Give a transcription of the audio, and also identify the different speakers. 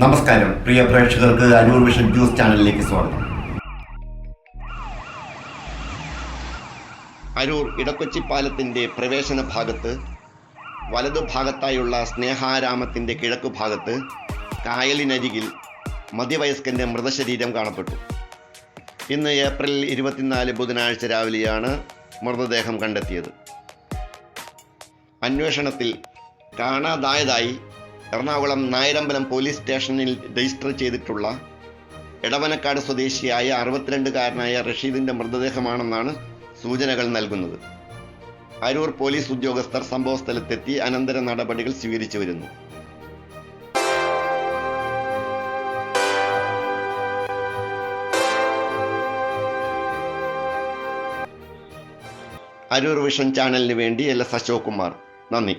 Speaker 1: നമസ്കാരം പ്രിയ പ്രേക്ഷകർക്ക് Aroor vision news ചാനലിലേക്ക് സ്വാഗതം.
Speaker 2: അരൂർ ഇടക്കൊച്ചി പാലത്തിൻ്റെ പ്രവേശന ഭാഗത്ത് വലതുഭാഗത്തായുള്ള സ്നേഹാരാമത്തിൻ്റെ കിഴക്കു ഭാഗത്ത് കായലിനരികിൽ മധ്യവയസ്കൻ്റെ മൃതശരീരം കാണപ്പെട്ടു. ഇന്ന് ഏപ്രിൽ 24 ബുധനാഴ്ച രാവിലെയാണ് മൃതദേഹം കണ്ടെത്തിയത്. അന്വേഷണത്തിൽ കാണാതായതായി എറണാകുളം നായരമ്പലം പോലീസ് സ്റ്റേഷനിൽ രജിസ്റ്റർ ചെയ്തിട്ടുള്ള എടവനക്കാട് സ്വദേശിയായ 62-കാരനായ റഷീദിൻ്റെ മൃതദേഹമാണെന്നാണ് സൂചനകൾ നൽകുന്നത്. അരൂർ പോലീസ് ഉദ്യോഗസ്ഥർ സംഭവസ്ഥലത്തെത്തി അനന്തര നടപടികൾ സ്വീകരിച്ചു വരുന്നു. അരൂർ വിഷൻ ചാനലിന് വേണ്ടി LS അശോക് കുമാർ. നന്ദി.